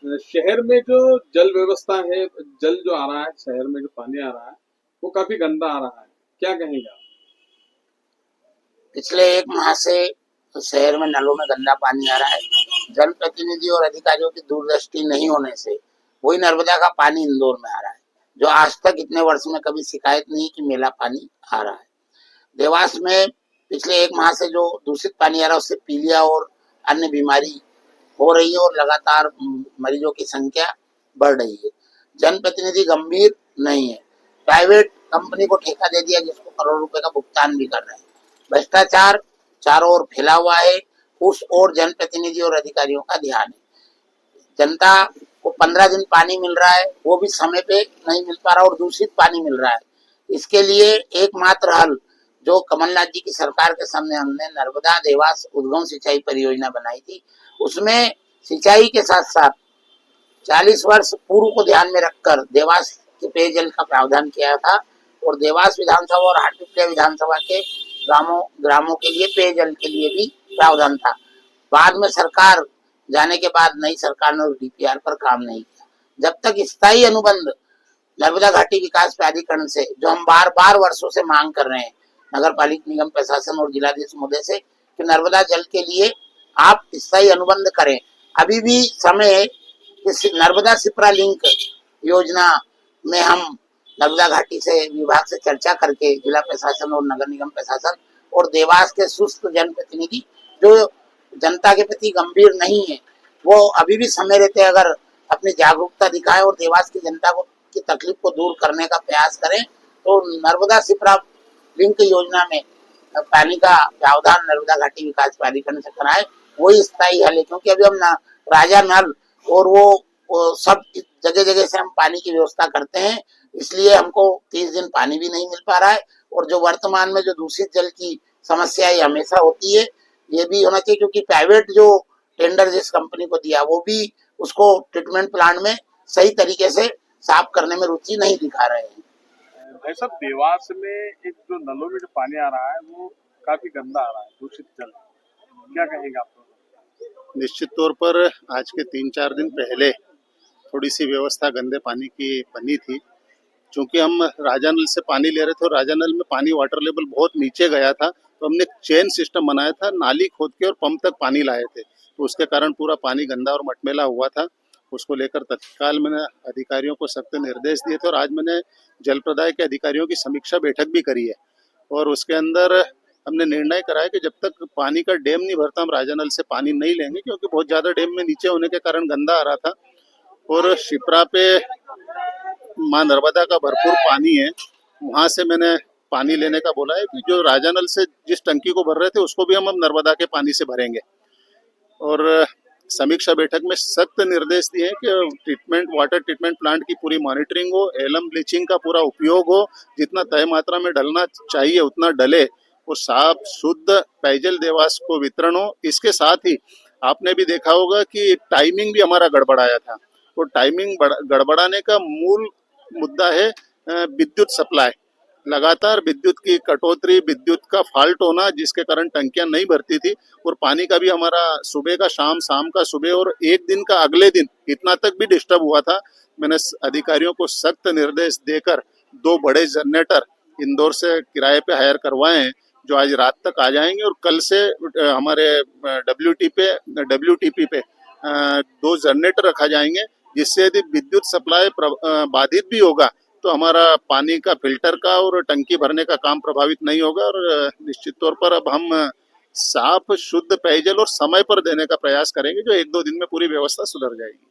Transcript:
शहर में जो जल व्यवस्था है, जल जो आ रहा है, शहर में जो पानी आ रहा है, वो काफी गंदा आ रहा है। क्या कहेंगे आप? पिछले एक माह से शहर में नलों में गंदा पानी आ रहा है। जनप्रतिनिधि और अधिकारियों की दूरदृष्टि नहीं होने से वही नर्मदा का पानी इंदौर में आ रहा है, जो आज तक इतने वर्ष में कभी शिकायत नहीं कि मेला पानी आ रहा है। देवास में पिछले एक माह से जो दूषित पानी आ रहा है उससे पीलिया और अन्य बीमारी हो रही है और लगातार मरीजों की संख्या बढ़ रही है। जनप्रतिनिधि गंभीर नहीं है। प्राइवेट कंपनी को ठेका दे दिया जिसको करोड़ रुपए का भुगतान भी कर रहे हैं। भ्रष्टाचार चारों ओर फैला हुआ है, उस ओर जनप्रतिनिधि और अधिकारियों का ध्यान है। जनता को 15 दिन पानी मिल रहा है, वो भी समय पे नहीं मिल पा रहा और दूषित पानी मिल रहा है। इसके लिए एकमात्र हल जो कमलनाथ जी की सरकार के सामने हमने नर्मदा देवास उद्गम सिंचाई परियोजना बनाई थी, उसमें सिंचाई के साथ साथ 40 वर्ष पूर्व को ध्यान में रखकर देवास के पेयजल का प्रावधान किया था और देवास विधानसभा और हाटपिपलिया विधानसभा के ग्रामों के लिए पेयजल के लिए भी प्रावधान था। बाद में सरकार जाने के बाद नई सरकार ने डीपीआर पर काम नहीं किया। जब तक स्थायी अनुबंध नर्मदा घाटी विकास प्राधिकरण से, जो हम बार बार वर्षों से मांग कर रहे हैं, नगर पालिका निगम प्रशासन और जिलाधीश महोदय से कि नर्मदा जल के लिए आप स्थायी अनुबंध करें। अभी भी समय है कि नर्मदा सिप्रा लिंक योजना में हम नर्मदा घाटी से विभाग से चर्चा करके जिला प्रशासन और नगर निगम प्रशासन और देवास के सुस्त जनप्रतिनिधि जो जनता के प्रति गंभीर नहीं है, वो अभी भी समय रहते अगर अपनी जागरूकता दिखाए और देवास की जनता को की तकलीफ को दूर करने का प्रयास करें तो नर्मदा सिप्रा लिंक योजना में पानी का प्रावधान नर्मदा घाटी विकास प्राधिकरण से कराए, वही स्थायी हल है। क्योंकि अभी हम राजा नल और वो सब जगह जगह से हम पानी की व्यवस्था करते हैं, इसलिए हमको 30 दिन पानी भी नहीं मिल पा रहा है। और जो वर्तमान में जो दूषित जल की समस्या ये हमेशा होती है, ये भी होना चाहिए क्योंकि प्राइवेट जो टेंडर जिस कंपनी को दिया वो भी उसको ट्रीटमेंट प्लांट में सही तरीके से साफ करने में रुचि नहीं दिखा रहे हैं। भाई साहब, देवास में एक जो नलों में जो पानी आ रहा है वो काफी गंदा आ रहा है, दूषित जल। क्या कहेंगे आप? निश्चित तौर पर आज के 3-4 दिन पहले थोड़ी सी व्यवस्था गंदे पानी की बनी थी। चूंकि हम राजा नल से पानी ले रहे थे और राजा नल में पानी वाटर लेवल बहुत नीचे गया था, तो हमने चेन सिस्टम बनाया था, नाली खोद के और पंप तक पानी लाए थे। तो उसके कारण पूरा पानी गंदा और मटमेला हुआ था। उसको लेकर तत्काल मैंने अधिकारियों को सख्त निर्देश दिए थे और आज मैंने जल प्रदाय के अधिकारियों की समीक्षा बैठक भी करी है। और उसके अंदर हमने निर्णय करा है कि जब तक पानी का डैम नहीं भरता हम राजा नल से पानी नहीं लेंगे, क्योंकि बहुत ज़्यादा डैम में नीचे होने के कारण गंदा आ रहा था। और शिप्रा पे माँ नर्मदा का भरपूर पानी है, वहाँ से मैंने पानी लेने का बोला है कि जो राजा नल से जिस टंकी को भर रहे थे उसको भी हम अब नर्मदा के पानी से भरेंगे। और समीक्षा बैठक में सख्त निर्देश दिए हैं कि वाटर ट्रीटमेंट प्लांट की पूरी मॉनिटरिंग हो, एलम ब्लीचिंग का पूरा उपयोग हो, जितना तय मात्रा में डलना चाहिए उतना डले और साफ शुद्ध पेयजल देवास को वितरण हो। इसके साथ ही आपने भी देखा होगा कि टाइमिंग भी हमारा गड़बड़ाया था। तो टाइमिंग गड़बड़ाने का मूल मुद्दा है विद्युत सप्लाई। लगातार विद्युत की कटौती, विद्युत का फॉल्ट होना, जिसके कारण टंकियां नहीं भरती थी और पानी का भी हमारा सुबह का शाम, शाम का सुबह और एक दिन का अगले दिन इतना तक भी डिस्टर्ब हुआ था। मैंने अधिकारियों को सख्त निर्देश देकर 2 बड़े जनरेटर इंदौर से किराए पे हायर करवाए हैं, जो आज रात तक आ जाएंगे और कल से हमारे WTP पे 2 जनरेटर रखा जाएंगे, जिससे यदि विद्युत सप्लाई बाधित भी होगा तो हमारा पानी का फिल्टर का और टंकी भरने का काम प्रभावित नहीं होगा। और निश्चित तौर पर अब हम साफ शुद्ध पेयजल और समय पर देने का प्रयास करेंगे, जो 1-2 दिन में पूरी व्यवस्था सुधर जाएगी।